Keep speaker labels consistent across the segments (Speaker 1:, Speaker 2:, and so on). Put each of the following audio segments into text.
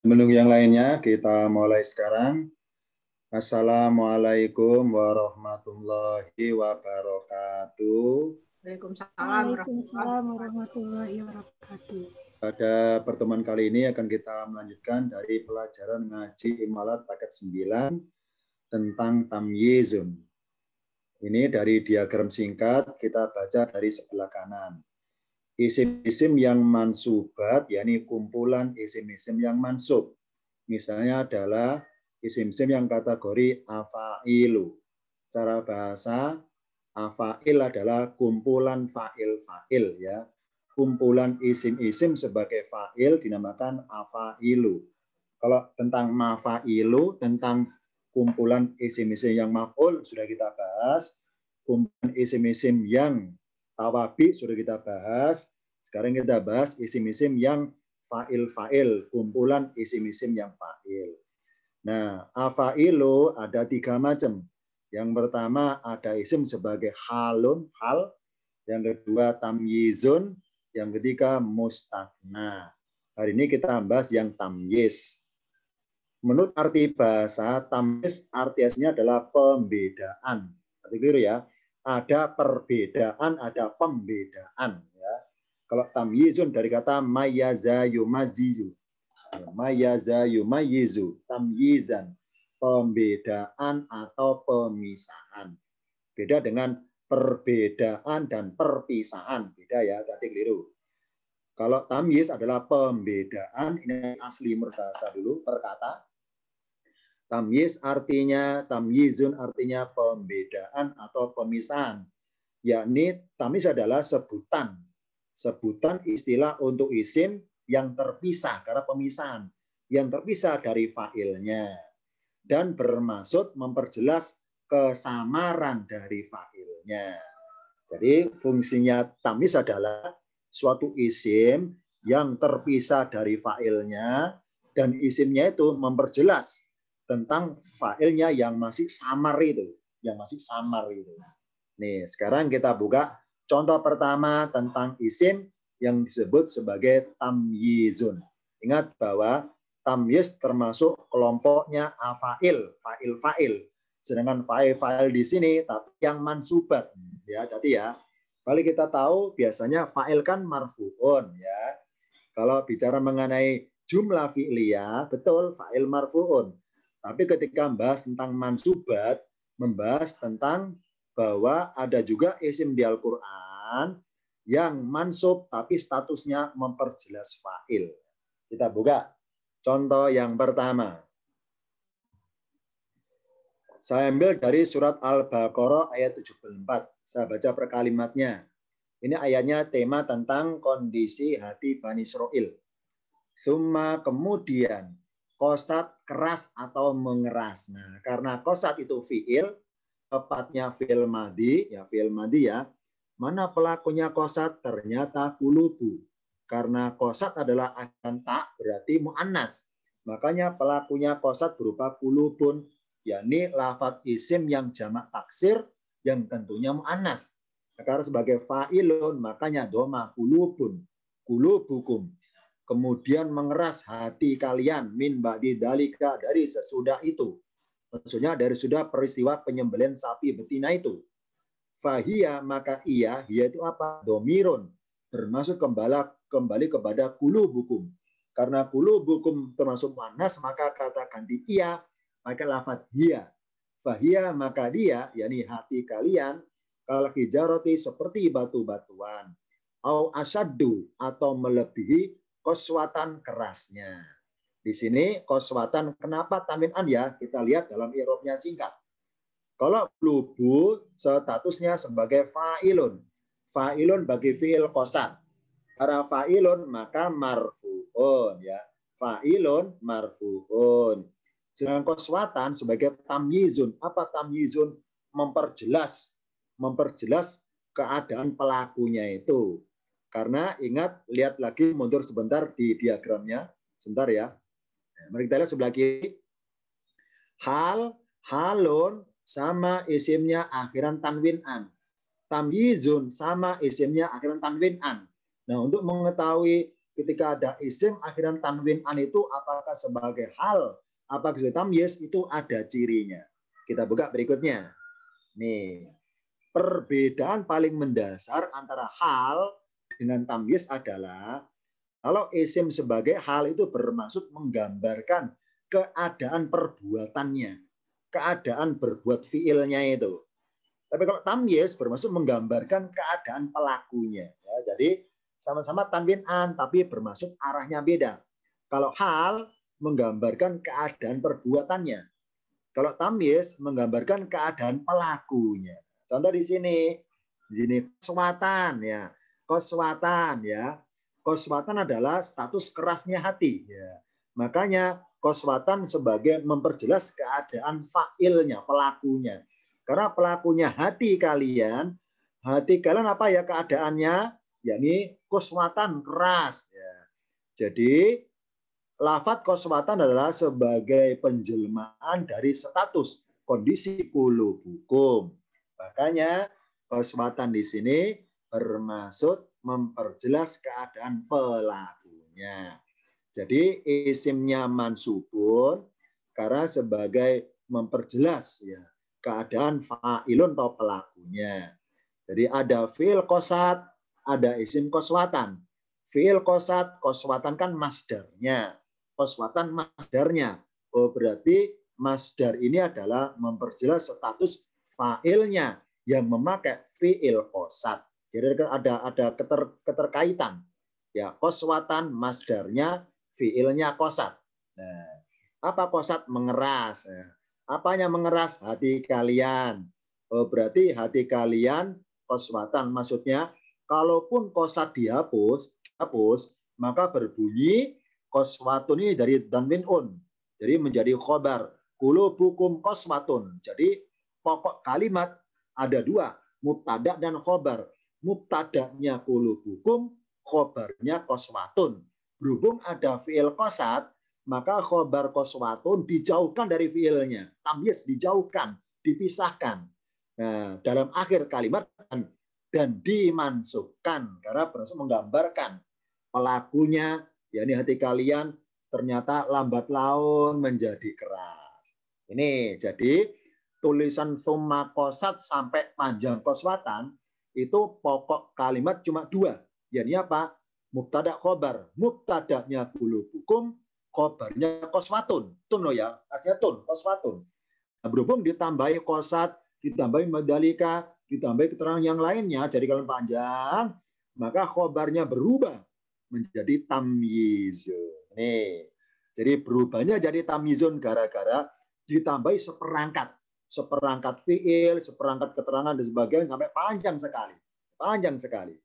Speaker 1: Sebelum yang lainnya, kita mulai sekarang. Assalamualaikum warahmatullahi wabarakatuh.
Speaker 2: Waalaikumsalam warahmatullahi wabarakatuh.
Speaker 1: Pada pertemuan kali ini akan kita melanjutkan dari pelajaran ngaji Imalat paket 9 tentang tamyizun. Ini dari diagram singkat, kita baca dari sebelah kanan. Isim-isim yang mansubat, yakni kumpulan isim-isim yang mansub. Misalnya adalah isim-isim yang kategori afailu. Secara bahasa, afail adalah kumpulan fa'il-fa'il, ya. Kumpulan isim-isim sebagai fa'il dinamakan afailu. Kalau tentang mafailu, tentang kumpulan isim-isim yang maf'ul sudah kita bahas. Kumpulan isim-isim yang tawabi sudah kita bahas. Sekarang kita bahas isim-isim yang fa'il-fa'il, kumpulan isim-isim yang fa'il. Nah, afailu ada 3 macam. Yang pertama ada isim sebagai halun, hal. Yang kedua tamyizun. Yang ketiga mustaghna. Hari ini kita bahas yang tamyiz. Menurut arti bahasa, tamyiz artinya adalah pembedaan. Arti keliru ya. Ada perbedaan, ada pembedaan. Ya. Kalau tamyizun dari kata mayaza yumazizu. Mayaza yumayizu. Tamyizan. Pembedaan atau pemisahan. Beda dengan perbedaan dan perpisahan. Beda ya, tadi keliru. Kalau tamyiz adalah pembedaan, ini asli bahasa dulu, perkata. Tamyiz artinya, tamyizun artinya pembedaan atau pemisahan. Yakni tamyiz adalah sebutan. Sebutan istilah untuk isim yang terpisah karena pemisahan. Yang terpisah dari fa'ilnya. Dan bermaksud memperjelas kesamaran dari fa'ilnya. Jadi fungsinya tamyiz adalah suatu isim yang terpisah dari fa'ilnya dan isimnya itu memperjelas tentang fa'ilnya yang masih samar itu, Nih, sekarang kita buka contoh pertama tentang isim yang disebut sebagai tamyizun. Ingat bahwa tamyiz termasuk kelompoknya afail, fa'il. Sedangkan fa'il di sini tapi yang mansubat, ya tadi ya. Kalau kita tahu biasanya fa'il kan marfu'un, ya. Kalau bicara mengenai jumlah fi'liyah, betul fa'il marfu'un. Tapi ketika membahas tentang mansubat, membahas tentang bahwa ada juga isim di Al-Quran yang mansub tapi statusnya memperjelas fa'il. Kita buka contoh yang pertama. Saya ambil dari surat Al-Baqarah ayat 74. Saya baca per kalimatnya. Ini ayatnya tema tentang kondisi hati Bani Israil. Summa kemudian qasat keras atau mengeras. Nah, karena qasat itu fiil, tepatnya fiil madhi ya. Mana pelakunya qasat? Ternyata kulubu. Karena qasat adalah akan tak berarti muannas. Makanya pelakunya qasat berupa kulubun, yakni lafadz isim yang jamak taksir yang tentunya muannas. Karena sebagai fa'ilun makanya doma kulubun, kulubukum. Kemudian mengeras hati kalian min ba'di dalika dari sesudah itu. Maksudnya dari sudah peristiwa penyembelihan sapi betina itu. Fahia maka ia itu apa? Domirun. Bermaksud kembali kepada kulubukum. Karena kulubukum termasuk muannas maka kata ganti ia pakai lafadz hiya. Fahia maka dia, yakni hati kalian, kal hijarati seperti batu-batuan. Au asaddu atau melebihi koswatan kerasnya. Di sini koswatan kenapa tanwin an ya? Kita lihat dalam i'rabnya singkat. Kalau lubu statusnya sebagai fa'ilun. Fa'ilun bagi fi'il qasad. Karena fa'ilun maka marfu'un ya. Fa'ilun marfu'un. Sedangkan koswatan sebagai tamyizun. Apa tamyizun? Memperjelas keadaan pelakunya itu. Karena ingat, lihat lagi mundur sebentar di diagramnya. Sebentar ya. Mari kita lihat sebelah kiri. Halun sama isimnya akhiran tanwin an. Tamyizun sama isimnya akhiran tanwin an. Nah, untuk mengetahui ketika ada isim akhiran tanwin an itu apakah sebagai hal, apakah sebagai tamyiz, itu ada cirinya. Kita buka berikutnya. Nih, perbedaan paling mendasar antara hal dengan tamyiz adalah kalau isim sebagai hal itu bermaksud menggambarkan keadaan perbuatannya, keadaan berbuat fiilnya itu. Tapi kalau tamyiz bermaksud menggambarkan keadaan pelakunya. Ya, jadi sama-sama tanwin an, tapi bermaksud arahnya beda. Kalau hal menggambarkan keadaan perbuatannya. Kalau tamyiz menggambarkan keadaan pelakunya. Contoh di sini koswatan ya. Koswatan ya. Koswatan adalah status kerasnya hati ya. Makanya koswatan sebagai memperjelas keadaan fa'ilnya, pelakunya. Karena pelakunya hati kalian apa ya keadaannya? Yakni koswatan, keras ya. Jadi lafadz koswatan adalah sebagai penjelmaan dari status kondisi qulubukum. Makanya koswatan di sini bermaksud memperjelas keadaan pelakunya. Jadi isimnya mansubun karena sebagai memperjelas ya keadaan fa'ilun atau pelakunya. Jadi ada fi'il qasad, ada isim koswatan. Fi'il qasad, koswatan kan masdarnya. Koswatan masdarnya. Oh, berarti masdar ini adalah memperjelas status fa'ilnya yang memakai fi'il qasad. Jadi ada keterkaitan. Ya, koswatan masdarnya, fi'ilnya qasad. Nah, apa qasad? Mengeras. Apanya mengeras? Hati kalian. Oh, berarti hati kalian koswatan. Maksudnya, kalaupun qasad dihapus, maka berbunyi koswatun ini dari tanwin un. Jadi menjadi khobar. Qulubukum koswatun. Jadi pokok kalimat ada dua. Mubtada dan khobar. Mubtadanya qulubukum, khobarnya koswatun. Berhubung ada fi'il qasad, maka khobar koswatun dijauhkan dari fiilnya. Tamyiz dijauhkan, dipisahkan. Nah, dalam akhir kalimat dan dimansubkan karena bermaksud menggambarkan pelakunya, yakni hati kalian ternyata lambat laun menjadi keras. Ini jadi tulisan summa qasad sampai panjang koswatan itu pokok kalimat cuma dua. Yakni apa? Mubtada khobar. Mubtadanya qulubukum, khobarnya koswatun. Tun loh ya, aslinya tun, koswatun. Nah, berhubung ditambahi qasad, ditambahi madalika, ditambahi keterangan yang lainnya, jadi kalau panjang, maka khobarnya berubah menjadi tamyizun. Nih, jadi berubahnya jadi tamyizun gara-gara ditambahi seperangkat fiil, seperangkat keterangan dan sebagainya sampai panjang sekali. Panjang sekali.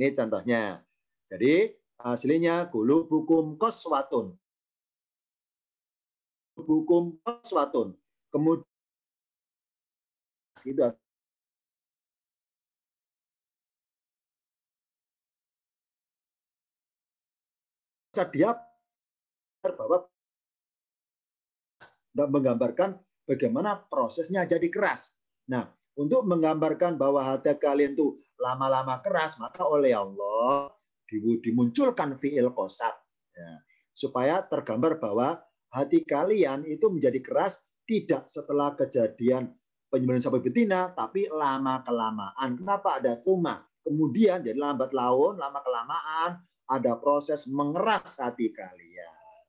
Speaker 1: Ini contohnya. Jadi aslinya qulubukum qaswatun. Qulubukum qaswatun. Kemudian itu dia bahwa dan menggambarkan bagaimana prosesnya jadi keras. Nah, untuk menggambarkan bahwa hati kalian itu lama-lama keras, maka oleh Allah dimunculkan fi'il qasad. Ya, supaya tergambar bahwa hati kalian itu menjadi keras tidak setelah kejadian penyembelihan sapi betina, tapi lama-kelamaan. Kenapa ada tsumma? Kemudian jadi lambat laun, lama-kelamaan, ada proses mengeras hati kalian.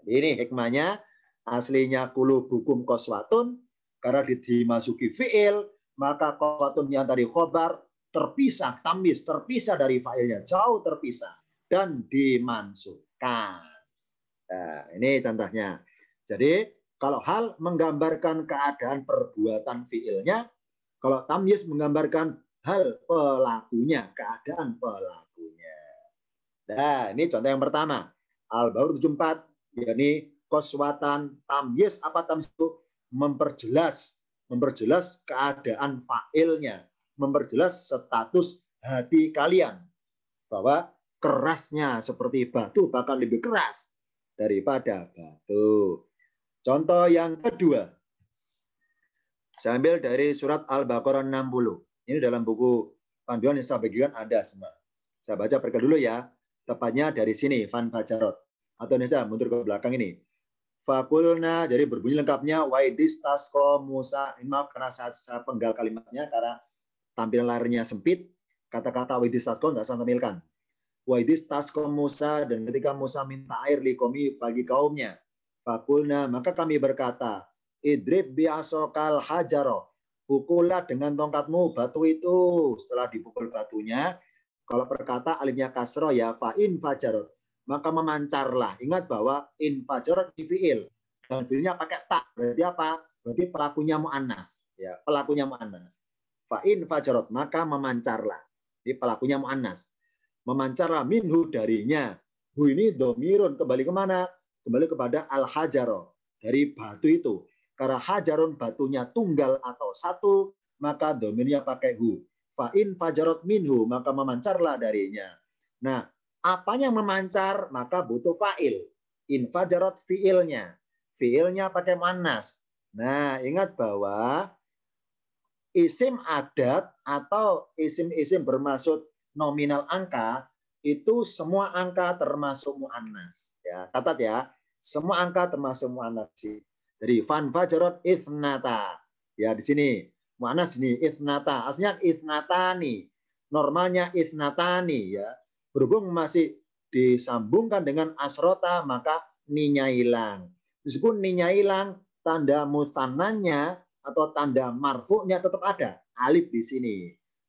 Speaker 1: Ini hikmahnya. Aslinya qulubukum qaswatun, karena dimasuki fi'il, maka qaswatunnya dari khobar terpisah, tamyiz terpisah dari fa'ilnya, jauh terpisah dan dimansubkan. Nah, ini contohnya. Jadi kalau hal menggambarkan keadaan perbuatan fi'ilnya, kalau tamyiz menggambarkan hal pelakunya, keadaan pelakunya. Nah, ini contoh yang pertama. Al-Baqarah 74, yakni koswatan. Tamyiz apa tamyiz itu? Memperjelas keadaan fa'ilnya, memperjelas status hati kalian bahwa kerasnya seperti batu bahkan lebih keras daripada batu. Contoh yang kedua, saya ambil dari surat Al-Baqarah 60. Ini dalam buku panduan yang saya bagikan ada semua. Saya baca perke dulu ya. Tepatnya dari sini, fan fajarot. Atau Indonesia, mundur ke belakang ini. Fakulna, jadi berbunyi lengkapnya, waidis tasko Musa. Ini maaf karena saya penggal kalimatnya, karena tampilan layarnya sempit. Kata-kata waidis tasko nggak saya tampilkan. Waidis tasko Musa, dan ketika Musa minta air likomi bagi kaumnya. Fakulna, maka kami berkata, idrib biasokal hajaro. Pukullah dengan tongkatmu batu itu. Setelah dipukul batunya, kalau perkata alifnya kasro ya fa'in fajarot. Maka memancarlah. Ingat bahwa in fajarot di fi'il. Dan fi'ilnya pakai tak. Berarti apa? Berarti pelakunya mu'annas. Ya, pelakunya mu'annas. Fa'in fajarot. Maka memancarlah. Jadi pelakunya mu'annas. Memancarlah minhu darinya. Hu ini domirun. Kembali kemana? Kembali kepada al-hajaro. Dari batu itu. Karena hajarun batunya tunggal atau satu, maka domirnya pakai hu. Fa'in fajarot minhu, maka memancarlah darinya. Nah, apanya memancar? Maka butuh fa'il. In fajarot fi'ilnya. Fi'ilnya pakai muannas. Nah, ingat bahwa isim adat atau isim-isim bermaksud nominal angka, itu semua angka termasuk muannas. Ya, catat ya. Semua angka termasuk muannas. Jadi fan fajarot ithnata. Ya, di sini muannas ini ithnata. Aslinya ithnatani. Normalnya ithnatani ya. Berhubung masih disambungkan dengan asrota, maka ninya hilang. Meskipun ninya hilang, tanda mustananya atau tanda marfu'nya tetap ada. Alif di sini.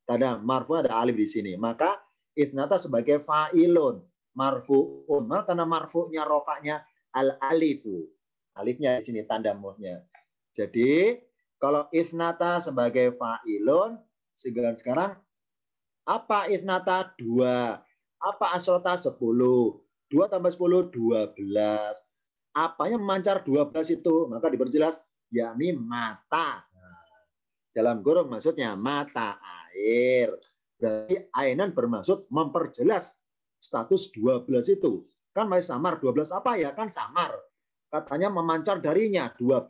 Speaker 1: Tanda marfu' ada alif di sini. Maka ithnata sebagai fa'ilun. Marfu'un. Maka tanda marfu'nya rofa'nya al-alifu. Alifnya di sini tanda muhnya. Jadi kalau ithnata sebagai fa'ilun, sekarang apa ithnata? 2. Apa asrota? 10. 2 tambah 10, 12. Apanya memancar 12 itu? Maka diperjelas, yakni mata. Dalam kurung maksudnya mata air. Berarti ainan bermaksud memperjelas status 12 itu. Kan masih samar. 12 apa ya? Kan samar. Katanya memancar darinya 12.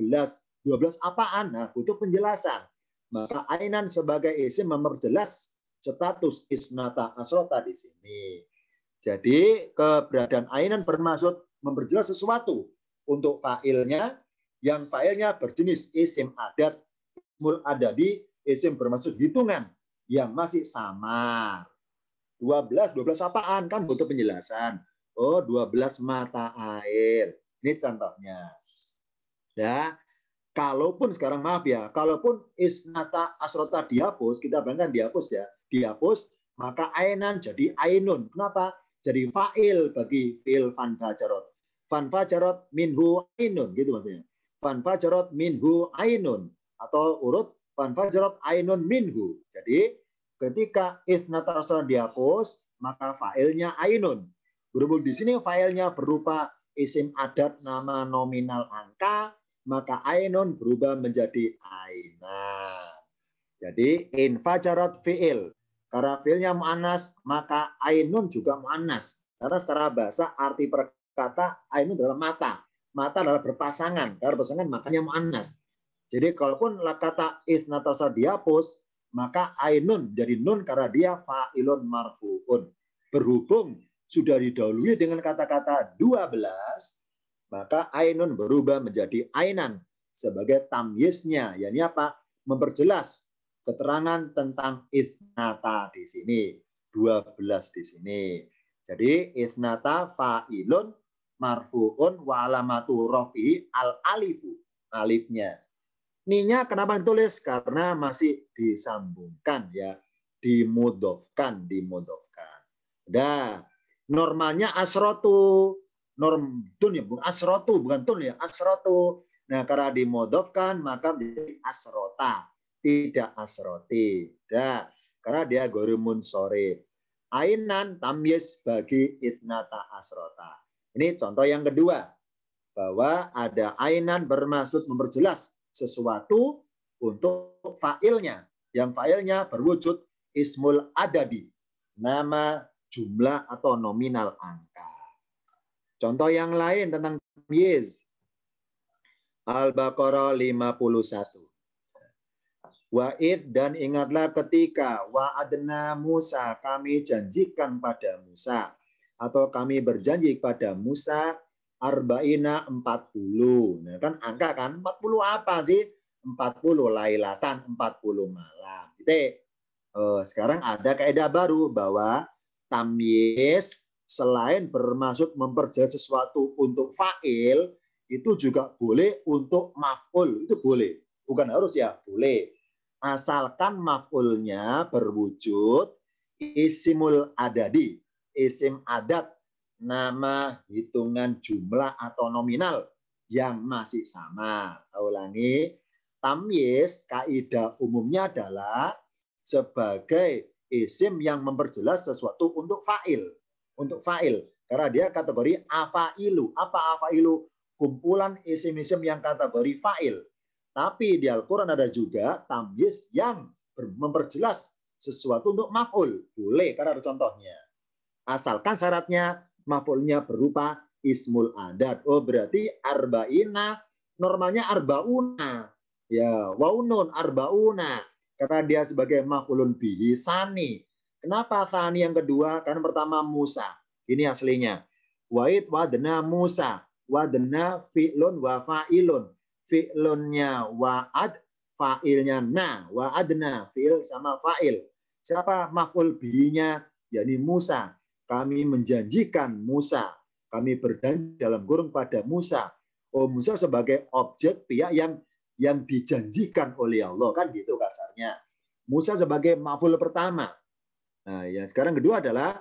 Speaker 1: 12 apaan? Nah, butuh penjelasan. Maka ainan sebagai isim memperjelas status isnata asrota di sini. Jadi keberadaan ainan bermaksud memperjelas sesuatu untuk fa'ilnya, yang fa'ilnya berjenis isim adat, ismul adadi, isim bermaksud hitungan yang masih samar. 12 apaan? Kan butuh penjelasan. Oh, 12 mata air. Ini contohnya. Ya, kalaupun sekarang maaf ya, kalaupun isnata asrota dihapus, kita bayangkan dihapus ya, dihapus, maka ainan jadi ainun. Kenapa? Jadi fa'il bagi fi'il fan fajarot. Fan fajarot minhu ainun, gitu maksudnya. Fan fajarot minhu ainun. Atau urut fan fajarot ainun minhu. Jadi ketika isnata asrota dihapus, maka fa'ilnya ainun. Berhubung di sini fa'ilnya berupa isim adat nama nominal angka, maka ainun berubah menjadi ainan. Jadi infajarat fi'il. Karena fi'ilnya mu'annas, maka ainun juga mu'annas. Karena secara bahasa arti perkata ainun adalah mata. Mata adalah berpasangan. Karena berpasangan makanya mu'annas. Jadi kalaupun kata ithnatasa dihapus, maka ainun jadi nun karena dia fa'ilun marfu'un. Berhubung sudah didahului dengan kata-kata 12, maka ainun berubah menjadi ainan sebagai tamyiznya. yakni apa? Memperjelas keterangan tentang ithnata di sini. 12 di sini. Jadi ithnata fa'ilun marfu'un wa alamatu rafi'i al-alifu. Alifnya. Ninya kenapa ditulis? Karena masih disambungkan ya. Dimudofkan. Udah. Normalnya asrotu, norm tun ya, bukan asrotu, bukan tun ya, asrotu. Nah, karena dimodofkan maka menjadi asrota, tidak asroti. Dah, karena dia gorumun sore. Ainan tamyiz bagi ithnata asrota. Ini contoh yang kedua, bahwa ada ainan bermaksud memperjelas sesuatu untuk fa'ilnya, yang fa'ilnya berwujud ismul adadi, nama jumlah atau nominal angka. Contoh yang lain tentang tamyiz. Al-Baqarah 51. Wa'id, dan ingatlah ketika wa'adna Musa, kami janjikan pada Musa. atau kami berjanji kepada Musa arba'ina 40. Nah, kan angka kan 40 apa sih? 40 lailatan, 40 malam. Gitu. Sekarang ada kaidah baru bahwa tamyiz selain bermaksud memperjelas sesuatu untuk fa'il, itu juga boleh untuk maf'ul. Itu boleh. Bukan harus ya, boleh. Asalkan maf'ulnya berwujud isimul adadi. Isim adat, nama, hitungan, jumlah, atau nominal yang masih sama. Saya ulangi, tamyiz kaidah umumnya adalah sebagai isim yang memperjelas sesuatu untuk fa'il. Untuk fa'il. Karena dia kategori afailu. Apa afailu? Kumpulan isim-isim yang kategori fa'il. Tapi di Al-Quran ada juga tamyiz yang memperjelas sesuatu untuk maf'ul. Boleh, karena ada contohnya. Asalkan syaratnya maf'ulnya berupa ismul adat. Oh, berarti arba'ina normalnya arbauna. Ya, waunun arbauna. Karena dia sebagai maf'ulun bihi sani. Kenapa sani yang kedua? Karena pertama Musa. Ini aslinya. Wa'id wadna Musa. Wadna fi'lun wa fa'ilun. Fi'lunnya wa'ad, fa'ilnya na. Wa'adna, fi'il sama fa'il. Siapa maf'ul bihi-nya? yakni Musa. Kami menjanjikan Musa. Kami berjanji dalam kurung pada Musa. Oh, Musa sebagai objek pihak yang dijanjikan oleh Allah, kan gitu kasarnya. Musa sebagai maf'ul pertama. Nah, yang sekarang kedua adalah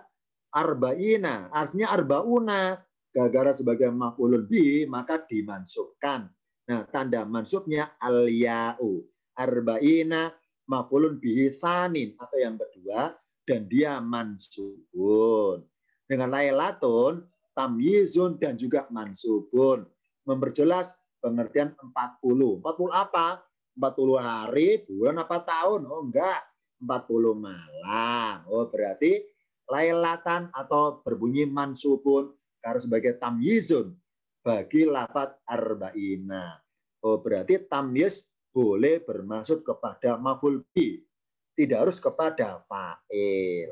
Speaker 1: arba'ina, artinya arbauna. Gara-gara sebagai maf'ulun bi, maka dimansubkan. Nah, tanda mansubnya al-ya'u. Arba'ina maf'ulun bihi tsanin, atau yang kedua, dan dia mansubun. Dengan lailatun, tamyizun, dan juga mansubun. Memperjelas pengertian 40. 40 apa? 40 hari, bulan apa tahun? Oh enggak, 40 malam. Oh berarti lailatan atau berbunyi mansubun karena sebagai tamyizun bagi lafaz arba'ina. Oh berarti tamyiz boleh bermaksud kepada maf'ul bi, tidak harus kepada fa'il.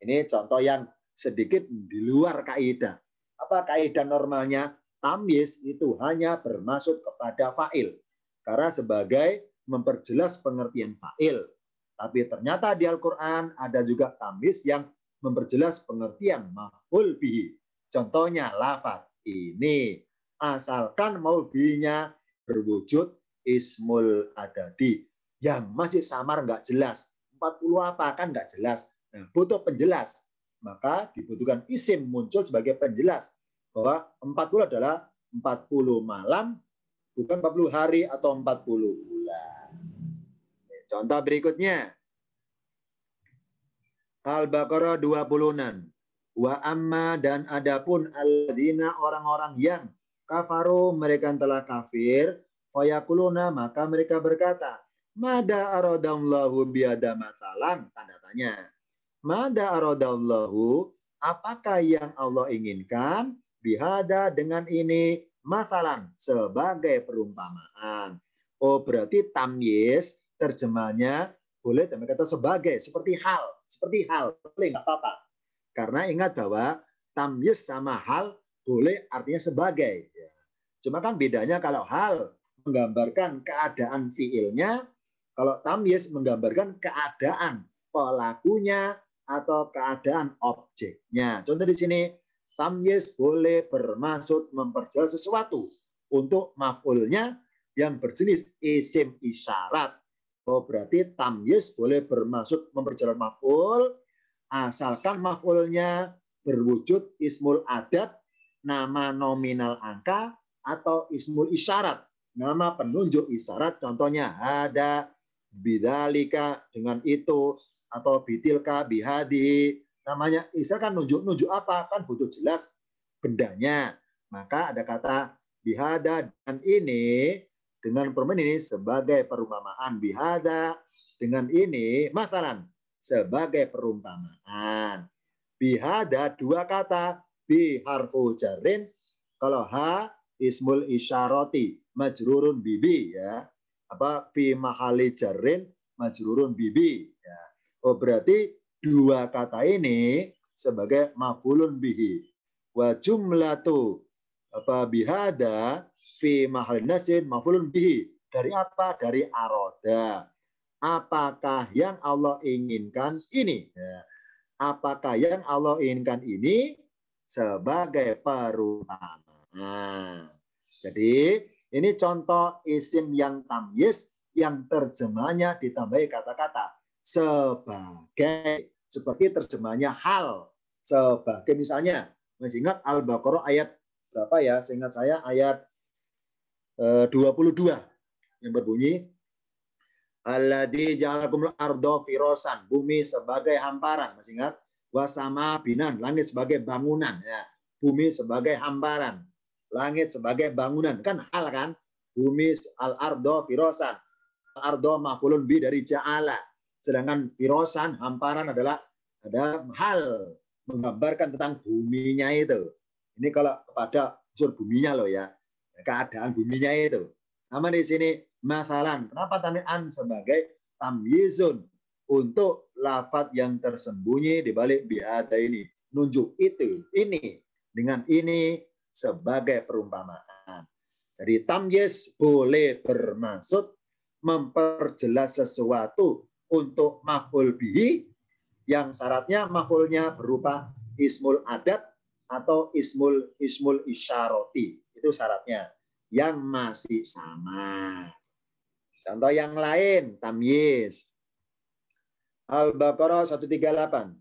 Speaker 1: Ini contoh yang sedikit di luar kaidah. Apa kaidah normalnya? Tamyiz itu hanya bermaksud kepada fa'il. Karena sebagai memperjelas pengertian fa'il. Tapi ternyata di Al-Quran ada juga tamyiz yang memperjelas pengertian maf'ul bihi. Contohnya lafaz ini. Asalkan maf'ul bihi-nya berwujud ismul adadi. Yang masih samar nggak jelas. 40 apa kan nggak jelas. Nah, butuh penjelas. Maka dibutuhkan isim muncul sebagai penjelas. Bahwa 40 adalah 40 malam, bukan 40 hari atau 40 bulan. Contoh berikutnya. Al-Baqarah 20-an. Wa amma, dan adapun alladzina, orang-orang yang kafaru, mereka telah kafir, fayakuluna, maka mereka berkata, mada aradallahu biada matalan, tanda tanya. Mada aradallahu, apakah yang Allah inginkan bihada dengan ini masalan sebagai perumpamaan. Oh berarti tamyiz terjemahnya boleh dengan kata sebagai, seperti hal boleh nggak apa-apa. Karena ingat bahwa tamyiz sama hal boleh artinya sebagai. Cuma kan bedanya kalau hal menggambarkan keadaan fiilnya, kalau tamyiz menggambarkan keadaan pelakunya atau keadaan objeknya. Contoh di sini, tamyiz boleh bermaksud memperjelas sesuatu untuk maf'ulnya yang berjenis isim isyarat. Oh, berarti tamyiz boleh bermaksud memperjelas maf'ul asalkan maf'ulnya berwujud ismul adat, nama nominal angka, atau ismul isyarat, nama penunjuk isyarat. Contohnya ada, bidzalika, dengan itu, atau bitilka, bihadi. Namanya isyarat kan nunjuk apa? Kan butuh jelas bendanya. Maka ada kata bihada, dan ini dengan permen ini sebagai perumpamaan. Bihada dengan ini masalan sebagai perumpamaan. Bihada dua kata, bi harfu jarrin, kalau ha ismul isyarati majrurun bibi, ya, apa fi mahali jarrin majrurun bibi, ya. Oh berarti dua kata ini sebagai maf'ulun bihi. Wa jumlatu bihada fi mahallin nasbin maf'ulun bihi. Dari apa? Dari aroda. Apakah yang Allah inginkan ini? Apakah yang Allah inginkan ini sebagai perumpamaan? Jadi ini contoh isim yang tamyiz yang terjemahnya ditambahi kata-kata sebagai, seperti terjemahnya hal, sebagai misalnya, masih ingat Al-Baqarah ayat berapa ya? Seingat saya ayat 22 yang berbunyi alladzi ja'alakumul arda firasan, bumi sebagai hamparan, masih ingat? Wasama binan, langit sebagai bangunan, ya. Bumi sebagai hamparan, langit sebagai bangunan, kan hal kan? Bumi al-ardo firasan, al-ardo maf'ulun bi dari ja'ala, sedangkan firasan hamparan adalah ada hal menggambarkan tentang buminya itu. Ini kalau kepada unsur buminya loh ya, keadaan buminya itu. Sama di sini masalan, kenapa tami'an sebagai tamyizun untuk lafadz yang tersembunyi di balik bihada ini, nunjuk itu, ini dengan ini sebagai perumpamaan. Jadi tamyiz boleh bermaksud memperjelas sesuatu untuk maf'ul bihi yang syaratnya maf'ulnya berupa ismul adat atau ismul isyarati. Itu syaratnya yang masih sama. Contoh yang lain, tamyiz. Al-Baqarah 138.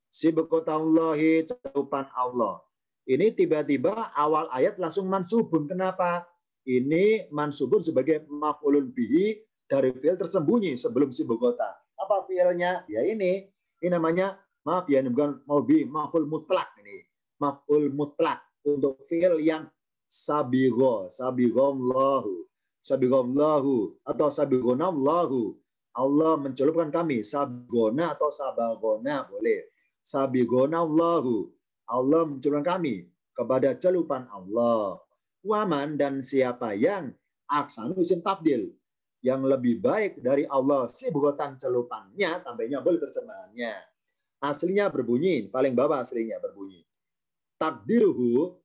Speaker 1: Sibqatallahi, cakupan Allah. Ini tiba-tiba awal ayat langsung mansubun. Kenapa? Ini mansubun sebagai maf'ulun bihi dari fi'il tersembunyi sebelum sibqata. Apa fi'ilnya? Ya ini namanya, maaf ya, ini bukan maf'ul mutlak ini. Maf'ul mutlak untuk fi'il yang sabigho, sabighallahu, sabighallahu atau sabighonallahu. Allah mencelupkan kami, sabigona atau sabagona boleh. Sabighonallahu, Allah mencelupkan kami kepada celupan Allah. Waman, dan siapa yang aksanu isim tabdil, yang lebih baik dari Allah sibghatan celupannya, tambahnya boleh terjemahannya. Aslinya berbunyi, paling bawah aslinya berbunyi. Takdiruhu,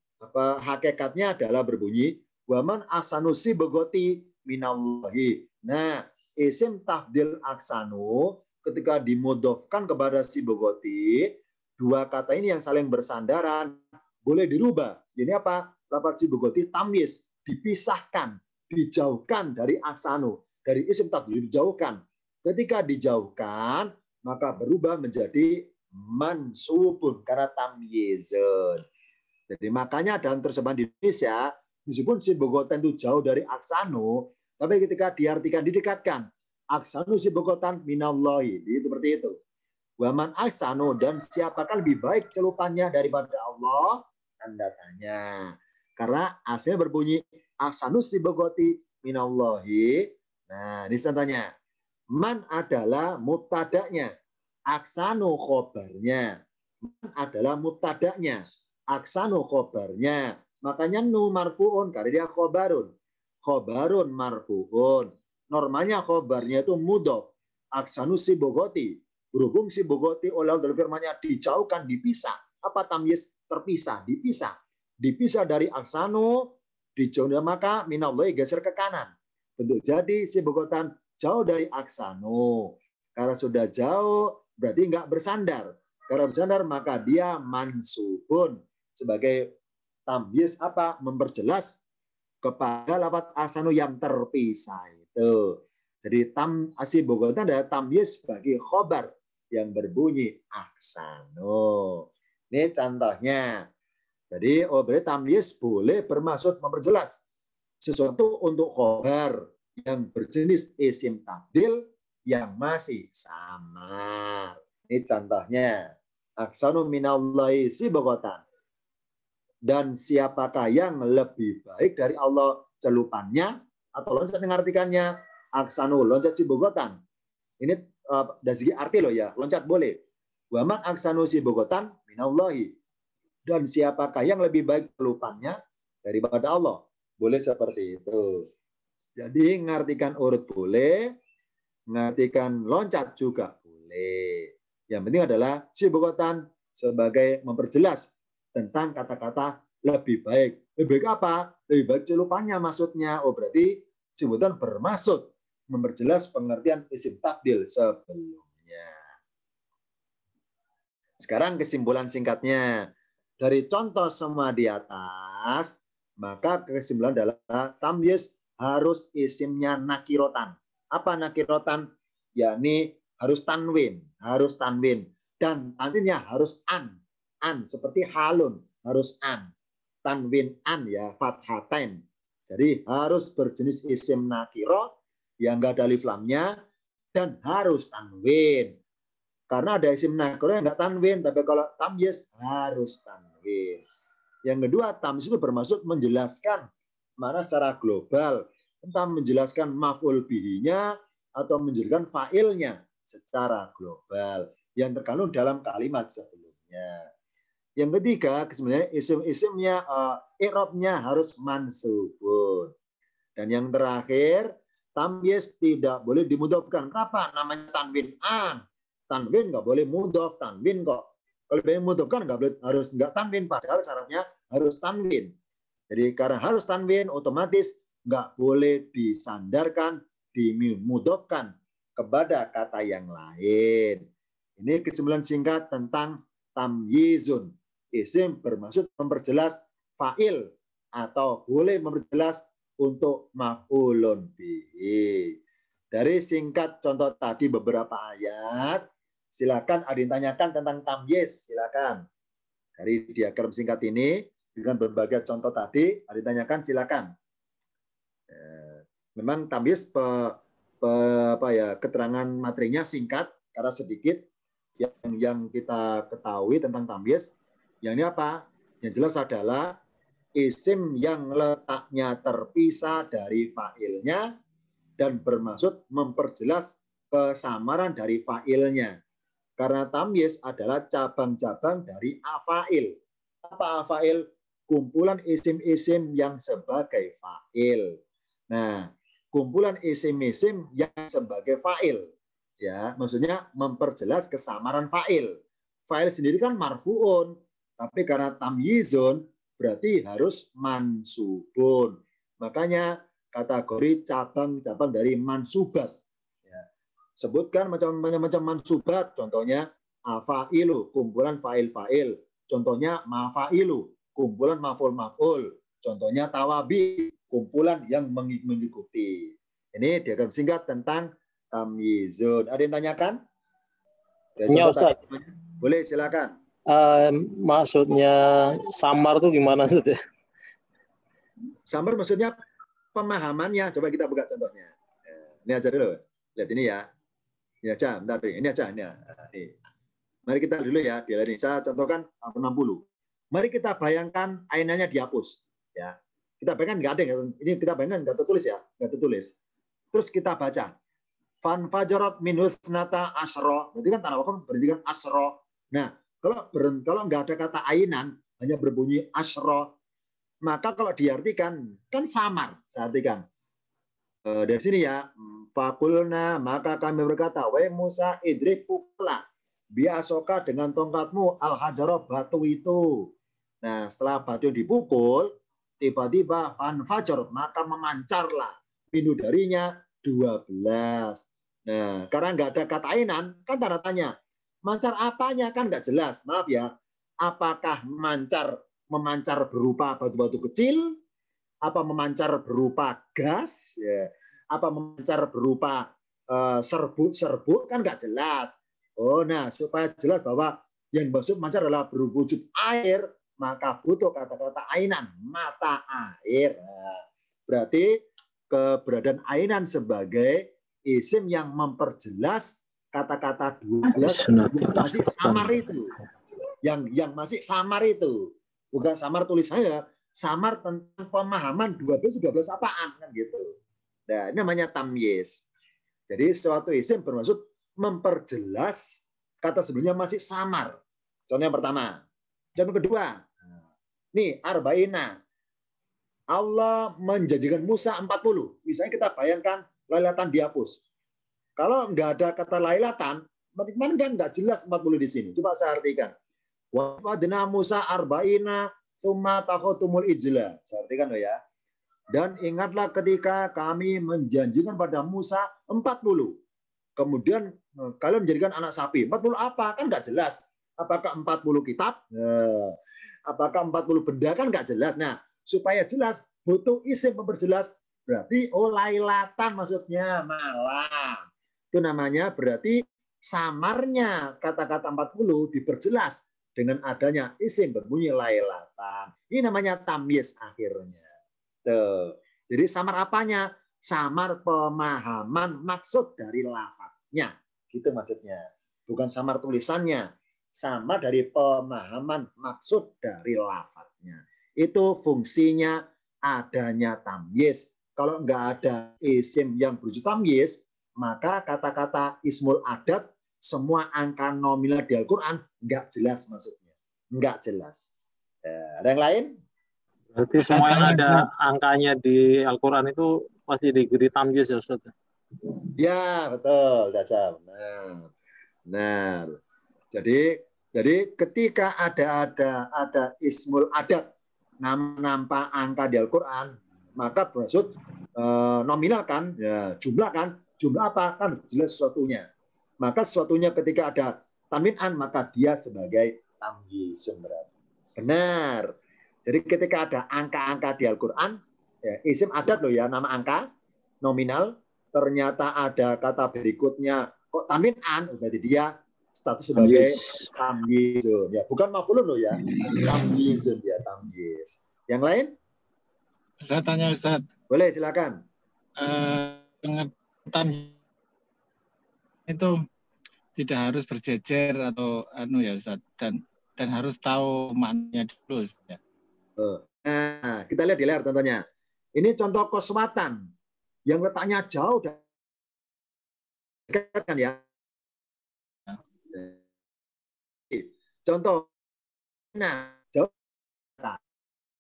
Speaker 1: hakikatnya adalah berbunyi waman asanu sibghati minallahi. Nah, isim tafdil aksanu ketika dimudhofkan kepada sibghati, dua kata ini yang saling bersandaran boleh dirubah. Ini apa? Lafaz sibghati tamyiz, dipisahkan, dijauhkan dari aksanu, dari isim tafdil dijauhkan. Ketika dijauhkan, maka berubah menjadi mansubun karena tamyizun. Jadi makanya dalam terjemahan di Indonesia, meskipun sibghatan itu jauh dari aksanu, tapi ketika diartikan didekatkan, aksanu sibghatan minallahi, itu seperti itu. Waman aksanu, dan siapakah lebih baik celupannya daripada Allah? Tanda tanya. Karena aslinya berbunyi aksanu sibghati minallahi. Nah, ini contohnya. Man adalah mubtada'nya, aksanu khobarnya. Man adalah mubtada'nya, aksanu khobarnya. Makanya nu marfu'un, karena dia khobarun. Khobarun marfu'un. Normalnya khobarnya itu mudhof. Aksanu sibghati. Berhubung sibghati oleh dalam firmannya dijauhkan, dipisah. Apa tamyiz? Terpisah, dipisah. Dipisah dari aksanu, dijauhkan, maka minallahi geser ke kanan. Bentuk jadi sibghatan jauh dari aksanu. Karena sudah jauh, berarti nggak bersandar. Karena bersandar, maka dia mansubun sebagai tamyiz apa? Memperjelas kepada lafaz aksanu yang terpisah itu. Jadi sibghatan adalah tamyiz bagi khobar yang berbunyi aksanu. Ini contohnya. Jadi berarti tamyiz boleh bermaksud memperjelas sesuatu untuk khobar yang berjenis isim tabdil yang masih sama. Ini contohnya. Aksanu minallahi sibghatan. Dan siapakah yang lebih baik dari Allah celupannya, atau loncat mengartikannya aksanu, loncat sibghatan. Ini dari segi arti loh ya, loncat boleh. Waman aksanu sibghatan minallahi. Dan siapakah yang lebih baik celupannya daripada Allah. Boleh seperti itu. Jadi ngartikan urut boleh, ngartikan loncat juga boleh. Yang penting adalah sibghatan sebagai memperjelas tentang kata-kata lebih baik. Lebih baik apa? Lebih baik celupannya maksudnya. Oh, berarti sebutan bermaksud memperjelas pengertian isim tafdil sebelumnya. Sekarang kesimpulan singkatnya. Dari contoh semua di atas, maka kesimpulan adalah tamyiz harus isimnya nakirotan. Apa nakirotan? Yakni harus tanwin, dan tanwinnya harus an seperti halun, harus an, tanwin an ya, fathatain. Jadi harus berjenis isim nakiro yang enggak ada alif lamnya dan harus tanwin. Karena ada isim nakiro yang enggak tanwin, tapi kalau tamyiz harus tanwin. Yang kedua, tamyiz itu bermaksud menjelaskan mana secara global, entah menjelaskan maf'ul bihi-nya atau menjelaskan fa'ilnya secara global yang terkandung dalam kalimat sebelumnya. Yang ketiga, sebenarnya isim-isimnya i'rabnya harus mansubun. Dan yang terakhir, tamyiz tidak boleh dimudhofkan. Kenapa? Namanya tanwin an. Tanwin nggak boleh mudhof, tanwin kok. Kalau boleh mudhofkan nggak tanwin, padahal syaratnya harus tanwin. Jadi karena harus tanwin, otomatis nggak boleh disandarkan, dimudhofkan kepada kata yang lain. Ini kesimpulan singkat tentang tamyizun. Isim bermaksud memperjelas fa'il atau boleh memperjelas untuk maf'ulun bihi. Dari singkat contoh tadi beberapa ayat, silakan ada yang tanyakan tentang tamyiz, silakan. Dari diagram singkat ini dengan berbagai contoh tadi, ada yang tanyakan, silakan. Memang tamyiz keterangan materinya singkat karena sedikit. Yang kita ketahui tentang tamyiz, yang ini apa? Yang jelas adalah isim yang letaknya terpisah dari fa'ilnya dan bermaksud memperjelas kesamaran dari fa'ilnya. Karena tamyiz adalah cabang-cabang dari afail. Apa afail? Kumpulan isim-isim yang sebagai fa'il. Nah, kumpulan isim-isim yang sebagai fa'il. Ya, maksudnya memperjelas kesamaran fa'il. Fa'il sendiri kan marfu'un, tapi karena tamyizun berarti harus mansubun. Makanya kategori cabang-cabang dari mansubat. Ya. Sebutkan macam-macam mansubat, contohnya afailu, kumpulan fa'il-fa'il. Contohnya mafa'ilu, kumpulan maf'ul-maf'ul. Contohnya tawabi, kumpulan yang mengikuti. Ini diagram singkat tentang tamyizun. Ada yang tanyakan?
Speaker 3: Ya, Ustaz.
Speaker 1: Boleh, silakan.
Speaker 3: Maksudnya samar itu gimana, Ustaz?
Speaker 1: Samar maksudnya pemahamannya. Coba kita buka contohnya. Ini aja dulu. Lihat ini ya. Ini aja, bentar. Ini aja. Ini. Mari kita dulu ya. Saya contohkan 60. Mari kita bayangkan ainanya dihapus. Ya. Kita bayangkan nggak ada. Ini kita bayangkan nggak tertulis ya. Nggak tertulis. Terus kita baca. Fan fajarat minus nata asro. Berarti kan tanah wakaf berarti kan asro. Nah, kalau nggak ada kata ainan, hanya berbunyi asro, maka kalau diartikan kan samar. Saya artikan dari sini ya. Fakulna, maka kami berkata, wahai Musa, idrik pukla biasoka dengan tongkatmu al hajaro, batu itu. Nah, setelah batu dipukul, tiba-tiba fan fajar, maka memancarlah minu darinya 12. Nah, karena nggak ada kata ainan, kan tanda tanya. Mancar apanya kan nggak jelas. Maaf ya. Apakah memancar berupa batu-batu kecil? Apa memancar berupa gas? Ya. Apa memancar berupa serbuk? Kan nggak jelas. Oh, nah supaya jelas bahwa yang maksud mancar adalah berwujud air, maka butuh kata-kata ainan, mata air. Nah, berarti keberadaan ainan sebagai isim yang memperjelas kata-kata 12 yang masih samar itu. Yang masih samar itu. Bukan samar tulis saya, samar tentang pemahaman 12 apaan kan gitu. Nah, ini namanya tamyiz. Jadi suatu isim bermaksud memperjelas kata sebelumnya masih samar. Contoh yang pertama. Contoh kedua. Nih, arba'ina. Allah menjanjikan Musa 40. Misalnya kita bayangkan lailatan dihapus. Kalau nggak ada kata lailatan, berarti kan nggak jelas 40 di sini. Coba saya artikan. Wa wadna Musa arba'ina tsumma taqatumul ijla. Saya artikan loh ya. Dan ingatlah ketika kami menjanjikan pada Musa 40. Kemudian kalian menjadikan anak sapi. 40 apa? Kan nggak jelas. Apakah 40 kitab? Apakah 40 benda? Kan nggak jelas. Nah, supaya jelas, butuh isim memperjelas. Berarti, lailatan maksudnya, malam. Itu namanya berarti samarnya kata-kata 40 diperjelas dengan adanya isim berbunyi lailatan. Ini namanya tamyiz akhirnya. Tuh. Jadi samar apanya? Samar pemahaman maksud dari lafadznya. Gitu maksudnya. Bukan samar tulisannya. Samar dari pemahaman maksud dari lafadznya. Itu fungsinya adanya tamyiz. Kalau nggak ada isim yang berwujud tamyiz, maka kata-kata ismul adat, semua angka nominal di Al-Quran nggak jelas maksudnya. Nggak jelas. Ada yang lain?
Speaker 3: Berarti semua yang ada angkanya di Al-Quran itu pasti diberi tamyiz ya Ustaz?
Speaker 1: Ya, betul. Caca. Benar. Jadi ketika ada ismul adat nampak angka di Al-Quran, maka bermaksud nominal kan, ya, jumlah kan, jumlah apa kan jelas sesuatunya. Maka sesuatunya ketika ada tanwin maka dia sebagai tamyiz. Benar. Jadi ketika ada angka-angka di Al-Quran, ya, isim adat loh ya, nama angka nominal, ternyata ada kata berikutnya kok tanwin berarti dia status sebagai tamyizun. Ya, bukan maf'ulun loh ya. Tamyizun ya, tamyiz. Yang lain?
Speaker 4: Ustaz tanya Ustaz.
Speaker 1: Boleh, silakan.
Speaker 4: Pengertian itu tidak harus berjejer atau ya Ustaz, dan harus tahu maknanya dulu Ustaz.
Speaker 1: Nah, kita lihat di layar contohnya. Ini contoh koswatan yang letaknya jauh dan dekat kan ya. Contoh, nah jauh,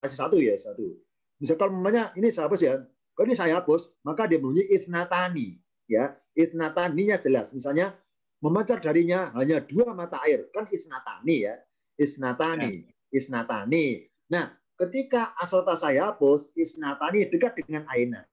Speaker 1: kasih satu ya satu. Misalkan namanya ini saya hapus ya, kalau ini saya hapus, maka dia bunyi ithnatani ya, ithnataninya jelas. Misalnya memancar darinya hanya 2 mata air, kan isnatani ya, isnatani. Nah, ketika aslota saya hapus, isnatani dekat dengan aina,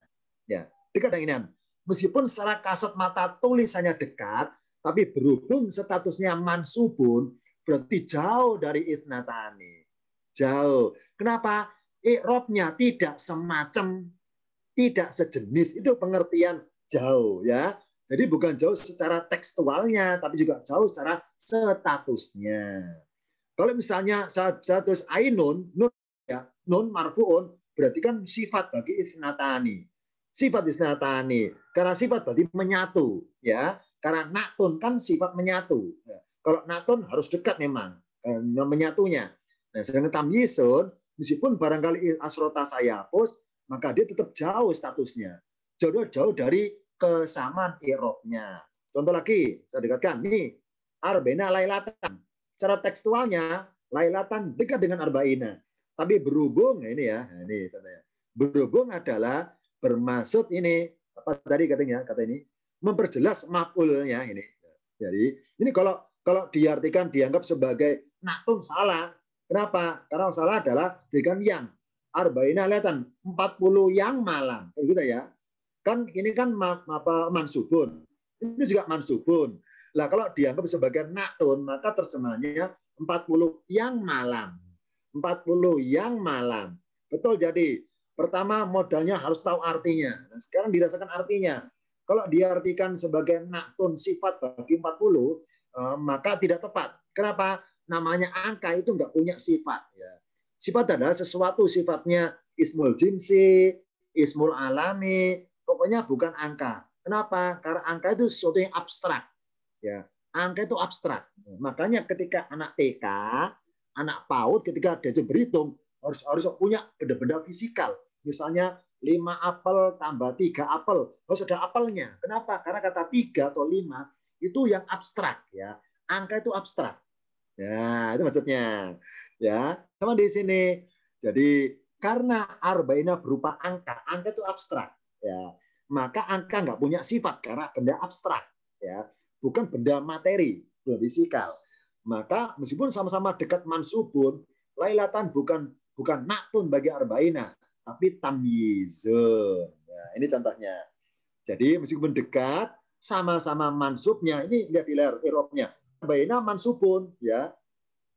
Speaker 1: ya dekat dengan. Meskipun secara kasat mata tulisannya dekat, tapi berhubung statusnya mansubun, berarti jauh dari ithnatani. Jauh. Kenapa? I'rabnya tidak semacam, tidak sejenis. Itu pengertian jauh ya. Jadi bukan jauh secara tekstualnya, tapi juga jauh secara statusnya. Kalau misalnya saya tulis ainun, nun ya, nun marfuun, berarti kan sifat bagi ithnatani. Sifat ithnatani. Karena sifat berarti menyatu ya. Karena naktun kan sifat menyatu. Kalau naktun harus dekat memang menyatunya. Nah, sedangkan tamyizun meskipun barangkali asrota saya hapus, maka dia tetap jauh statusnya. Jauh dari kesamaan i'rabnya. Contoh lagi, saya dekatkan. Nih, arba'ina lailatan. Secara tekstualnya, lailatan dekat dengan arba'ina. Tapi berhubung, ini ya, ini contohnya. Berhubung adalah bermaksud ini, apa tadi kata ini, memperjelas maf'ulnya ini. Jadi, ini kalau diartikan, dianggap sebagai naktun salah. Kenapa? Karena salah adalah dengan yang. Arba'ina lailatan, 40 yang malam. Gitu ya. Kan ini kan mansubun. Ini juga mansubun. Lah kalau dianggap sebagai naktun, maka terjemahannya 40 yang malam. 40 yang malam. Betul, jadi pertama modalnya harus tahu artinya. Nah, sekarang dirasakan artinya. Kalau diartikan sebagai naktun sifat bagi 40, maka tidak tepat. Kenapa? Namanya angka itu nggak punya sifat. Ya. Sifat adalah sesuatu sifatnya ismul jinsi, ismul alami, pokoknya bukan angka. Kenapa? Karena angka itu sesuatu yang abstrak. Ya, angka itu abstrak. Makanya ketika anak TK, anak PAUD, ketika dia berhitung harus punya benda-benda fisikal. Misalnya 5 apel tambah 3 apel, harus ada apelnya. Kenapa? Karena kata 3 atau 5 itu yang abstrak. Ya, angka itu abstrak. Ya, itu maksudnya. Ya, sama di sini. Jadi karena arba'ina berupa angka itu abstrak. Ya, maka angka nggak punya sifat karena benda abstrak. Ya, bukan benda materi, benda fisikal. Maka meskipun sama-sama dekat mansubun, lailatan bukan naktun bagi arba'ina, tapi tamyizun. Nah, ini contohnya. Jadi meskipun dekat, sama-sama mansubnya, ini lihat di layar irobnya. Arba'ina mansubun, ya.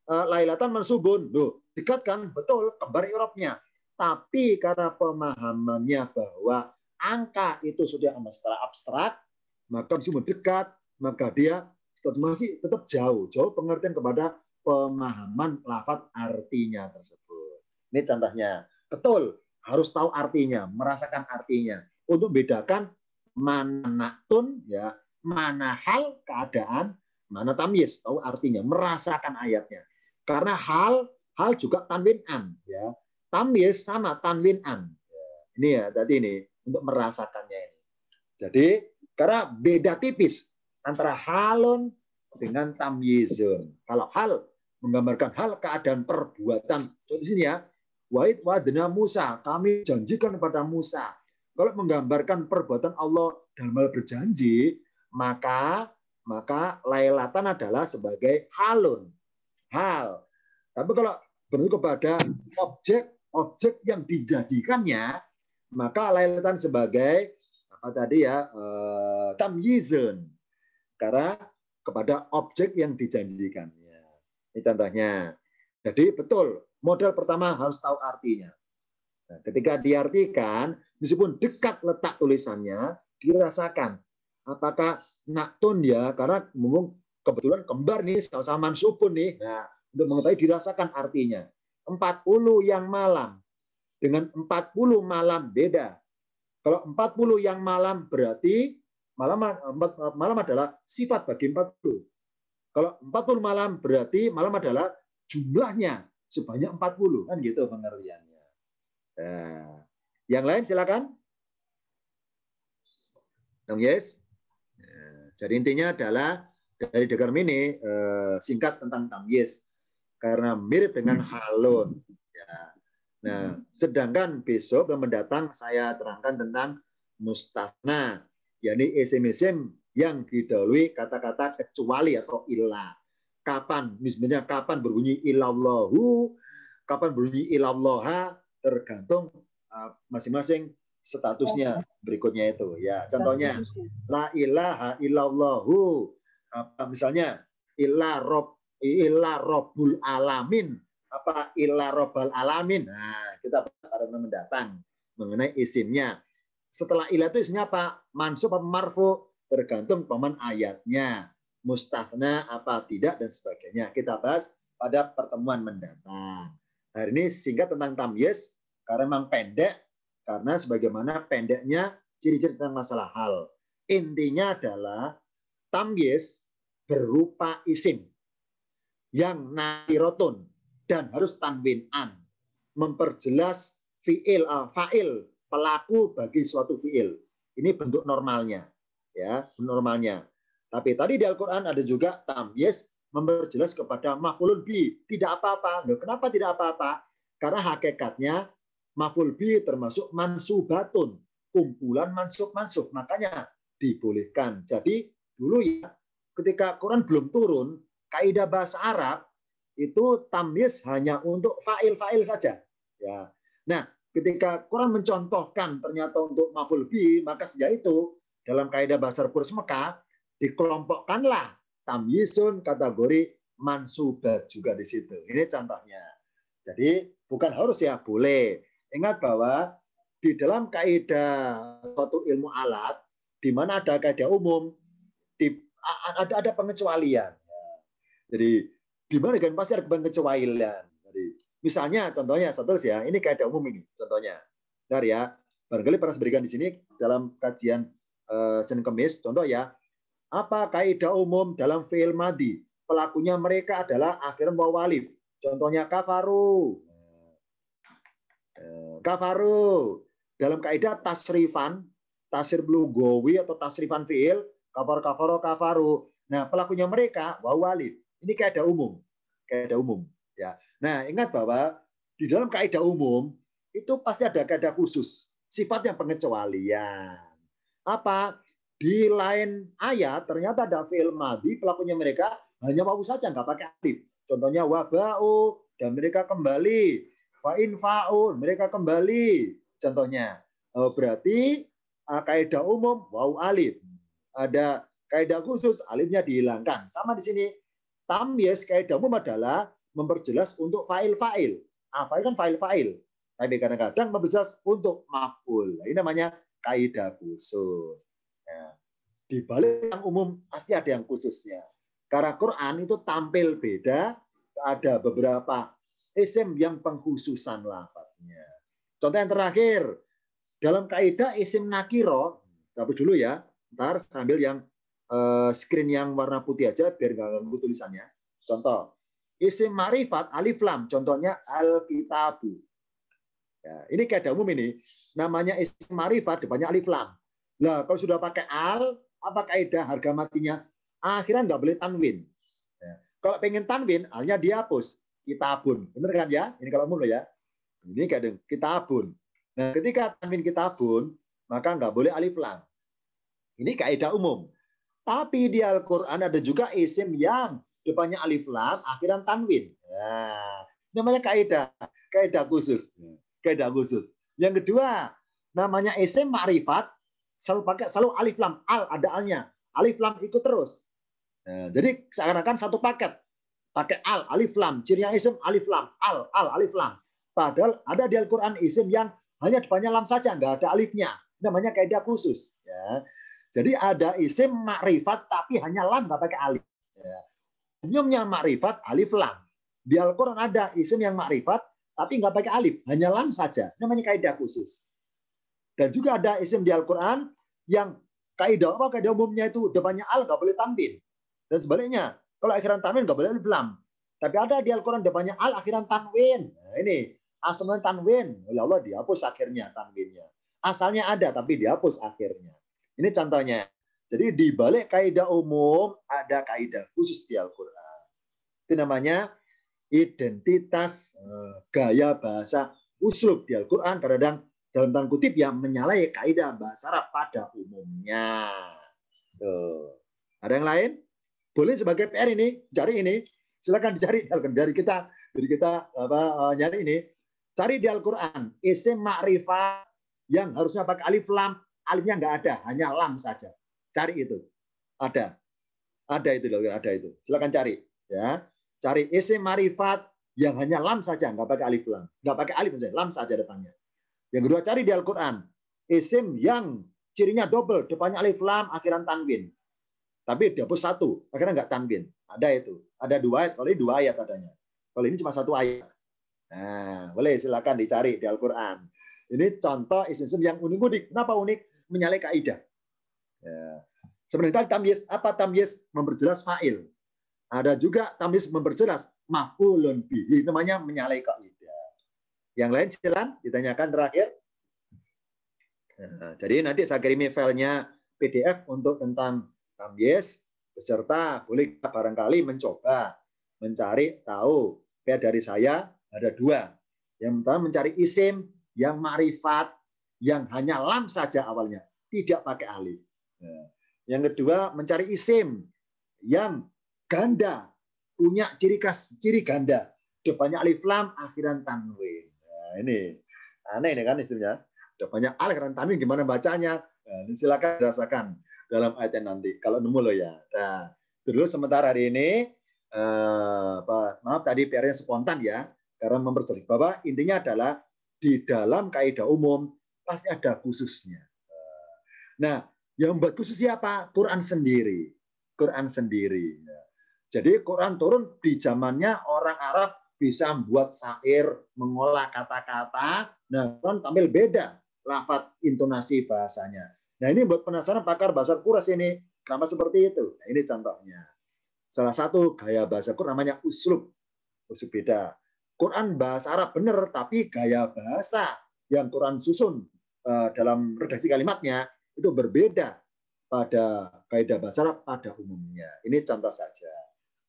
Speaker 1: Lailatan mansubun. Loh, dekat kan? Betul, kembar irobnya. Tapi karena pemahamannya bahwa angka itu sudah abstrak, maka meskipun dekat, maka dia masih tetap jauh pengertian kepada pemahaman lafaz artinya tersebut. Ini contohnya. Betul, harus tahu artinya, merasakan artinya. Untuk bedakan mana naktun, ya, mana hal keadaan, mana tamyiz, tahu artinya, merasakan ayatnya. Karena hal juga tanwin an, ya. Tamyiz sama tanwin an. Ini ya, tadi ini untuk merasakannya ini. Jadi karena beda tipis antara halun dengan tamyizun. Kalau hal menggambarkan hal keadaan perbuatan. Di sini ya, wa'id wa'adna Musa, kami janjikan kepada Musa. Kalau menggambarkan perbuatan Allah dalam hal berjanji, maka lailatan adalah sebagai halun. Hal. Tapi kalau bentuk kepada objek yang dijanjikannya, maka lailatan sebagai apa tadi ya, tamyizun. Karena kepada objek yang dijanjikannya. Ini contohnya. Jadi betul, modal pertama harus tahu artinya. Nah, ketika diartikan, meskipun dekat letak tulisannya, dirasakan. Apakah naktun ya, karena kebetulan kembar nih, sama-sama mansubun nih. Nah, untuk mengetahui dirasakan artinya. 40 yang malam dengan 40 malam beda. Kalau 40 yang malam berarti malam adalah sifat bagi 40. Kalau 40 malam berarti malam adalah jumlahnya sebanyak 40. Kan gitu pengertiannya. Nah, yang lain silakan. Yes. Jadi intinya adalah dari Dekarm ini singkat tentang tamyiz. Karena mirip dengan halun. Ya. Nah, sedangkan besok yang mendatang saya terangkan tentang mustafna, yakni isim-isim yang didahului kata-kata kecuali atau ilah. Kapan, misalnya kapan berbunyi ilallahu, kapan berbunyi ilallaha, tergantung masing-masing statusnya berikutnya itu. Ya, contohnya la ilaha illallahu, misalnya ilah robbul alamin, apa ilah robbal alamin. Nah, kita bahas pada mendatang mengenai isimnya. Setelah ilah itu isinya apa? Mansub apa marfu? Tergantung paman ayatnya. Mustafna apa tidak dan sebagainya. Kita bahas pada pertemuan mendatang. Hari ini singkat tentang tamyiz karena memang pendek, karena sebagaimana pendeknya ciri-ciri tentang masalah hal. Intinya adalah tamyiz berupa isim yang nakirotun dan harus tanwin an, memperjelas fa'il pelaku bagi suatu fiil. Ini bentuk normalnya, ya, normalnya. Tapi tadi di Al-Qur'an ada juga tamyiz memperjelas kepada maf'ulun bi, tidak apa-apa. Loh, kenapa tidak apa-apa? Karena hakikatnya maf'ul bi termasuk mansubatun, kumpulan mansub, makanya dibolehkan. Jadi dulu ya, ketika Quran belum turun, kaidah bahasa Arab itu tamyiz hanya untuk fa'il saja. Ya. Nah, ketika Quran mencontohkan ternyata untuk maf'ul bi, maka sejak itu dalam kaidah bahasa Arab kurs Mekah dikelompokkanlah tamyizun kategori mansubat juga di situ. Ini contohnya. Jadi bukan harus ya, boleh. Ingat bahwa di dalam kaidah suatu ilmu alat, di mana ada kaidah umum, ada pengecualian. Jadi di mana kan pasti ada pengecualian. Jadi misalnya contohnya satu ya, ini kaidah umum ini contohnya. Bentar ya, barangkali pernah berikan di sini dalam kajian Senin Kemis. Contoh ya, apa kaidah umum dalam fi'il madhi? Pelakunya mereka adalah akhiran waw alif. Contohnya kafaru. Kafaru dalam kaidah tasrifan, tasrif lugawi atau tasrifan fi'il, kafaru. Nah, pelakunya mereka waw alif. Ini kaidah umum. Kaidah umum, ya. Nah, ingat bahwa di dalam kaidah umum itu pasti ada kaidah khusus, sifatnya pengecualian. Apa? Di lain ayat ternyata ada fi'il madhi, pelakunya mereka hanya wawu saja, nggak pakai alif. Contohnya wabau, dan mereka kembali. Wa infa'un, mereka kembali. Contohnya. Berarti kaidah umum wawu alif. Ada kaidah khusus, alifnya dihilangkan. Sama di sini. Tamyiz kaidah umum adalah memperjelas untuk fa'il-fa'il. Fa'il kan fa'il-fa'il. Tapi kadang-kadang memperjelas untuk maf'ul. Ini namanya kaidah khusus. Nah, di balik yang umum pasti ada yang khususnya. Karena Quran itu tampil beda, ada beberapa isim yang pengkhususan lafadznya. Contoh yang terakhir, dalam kaidah isim nakiro, cabut dulu ya, ntar sambil yang screen yang warna putih aja biar nggak ganggu tulisannya. Contoh, isim ma'rifat alif lam, contohnya al-kitabu. Ya, ini kaidah umum ini, namanya isim ma'rifat depannya alif lam. Nah, kalau sudah pakai al, apa kaidah harga matinya? Akhiran nggak boleh tanwin. Ya. Kalau pengen tanwin, alnya dihapus. Kitabun. Benar kan ya? Ini kalau umum loh ya. Ini kadang kitabun. Nah, ketika tanwin kitabun, maka nggak boleh alif lam. Ini kaidah umum. Tapi di Al-Quran ada juga isim yang depannya alif lam, akhiran tanwin. Nah, namanya kaidah khusus. Kaidah khusus. Yang kedua, namanya isim ma'rifat, selalu alif lam, al ada alnya. Alif lam ikut terus. Nah, jadi seakan-akan satu paket. Pakai al, alif lam, cirinya isim alif lam, al, alif lam. Padahal ada di Al-Quran isim yang hanya depannya lam saja, nggak ada alifnya. Namanya kaidah khusus. Ya. Jadi ada isim ma'rifat tapi hanya lam, nggak pakai alif. Ya. Umumnya ma'rifat alif lam. Di Al-Quran ada isim yang ma'rifat tapi nggak pakai alif, hanya lam saja. Namanya kaidah khusus. Dan juga ada isim di Al-Quran yang kaidah umumnya itu depannya al, nggak boleh tanwin. Dan sebaliknya, kalau akhiran tanwin nggak boleh alif lam. Tapi ada di Al-Quran depannya al, akhiran tanwin. Nah, ini asalnya tanwin. Oleh Allah dihapus akhirnya tanwinnya. Asalnya ada tapi dihapus akhirnya. Ini contohnya. Jadi di balik kaidah umum ada kaidah khusus di Al-Quran. Itu namanya identitas gaya bahasa uslub di Al-Quran. Kadang dalam tanda kutip yang menyalahi kaidah bahasa Arab pada umumnya. Tuh. Ada yang lain? Boleh sebagai PR ini, cari ini. Silakan dicari dari kita nyari ini. Cari di Al-Quran isim ma'rifat yang harusnya pakai alif lam, alifnya nggak ada, hanya lam saja. Cari itu. Ada itu, ada itu. Silakan cari, ya. Cari isim ma'rifat yang hanya lam saja, nggak pakai alif lam, nggak pakai alif saja, lam saja depannya. Yang kedua, cari di Al-Quran isim yang cirinya double, depannya alif lam, akhiran tanwin. Tapi dihapus satu, akhirnya nggak tanwin. Ada itu. Ada dua ayat. Kalau ini dua ayat adanya. Kalau ini cuma satu ayat. Nah, boleh silakan dicari di Al-Quran. Ini contoh isim-isim yang unik-unik. Kenapa unik? Menyalahi kaidah. Ya. Sebenarnya tamyiz, apa tamyiz? Memperjelas fa'il. Ada juga tamyiz memperjelas maf'ulun bihi. Namanya menyalahi kaidah. Yang lain silakan ditanyakan terakhir. Nah, jadi nanti saya kirimi filenya PDF untuk tentang tamyiz, beserta boleh barangkali mencoba mencari tahu. Dari saya ada dua. Yang pertama mencari isim yang ma'rifat, yang hanya lam saja awalnya, tidak pakai alif. Yang kedua mencari isim yang ganda, punya ciri ganda, depannya alif lam, akhiran tanwin. Nah, ini aneh ini kan isimnya. Depannya alif, akhiran tanwin, gimana bacanya? Nah, silakan rasakan dalam ayatnya nanti. Kalau nemu loh ya. Nah, itu dulu sementara hari ini. Maaf tadi PR-nya spontan ya, karena memperjelas bahwa intinya adalah di dalam kaidah umum pasti ada khususnya. Nah, yang membuat khusus siapa? Quran sendiri. Quran sendiri. Jadi Quran turun di zamannya orang Arab bisa membuat syair, mengolah kata-kata. Nah, Quran tampil beda lafaz intonasi bahasanya. Nah, ini buat penasaran pakar bahasa Quraisy ini. Kenapa seperti itu? Nah, ini contohnya. Salah satu gaya bahasa Quran namanya uslub. Uslub beda. Quran bahasa Arab benar, tapi gaya bahasa yang Quran susun dalam redaksi kalimatnya itu berbeda pada kaidah bahasa Arab pada umumnya. Ini contoh saja.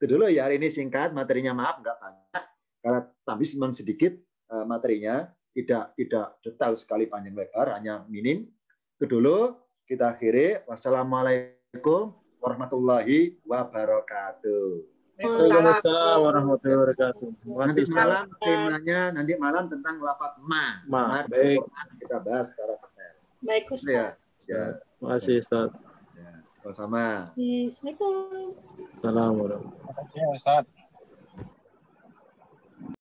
Speaker 1: Itu dulu ya, hari ini singkat, materinya maaf nggak banyak, karena tamyiz memang sedikit materinya, tidak detail sekali panjang lebar, hanya minim. Itu dulu, kita akhiri. Wassalamualaikum warahmatullahi wabarakatuh.
Speaker 3: Waalaikumsalam warahmatullahi wabarakatuh. Terima kasih,
Speaker 1: Nanti
Speaker 3: Ustaz.
Speaker 1: malam temanya tentang lafaz ma.
Speaker 3: Baik.
Speaker 1: Kita bahas secara detail.
Speaker 2: Baik,
Speaker 1: Ya.
Speaker 2: Ustaz.
Speaker 1: Ya.
Speaker 3: Terima kasih, Ustaz.
Speaker 1: Ya. Sama-sama.
Speaker 2: Assalamualaikum.
Speaker 3: Assalamualaikum.
Speaker 4: Terima kasih Ustaz.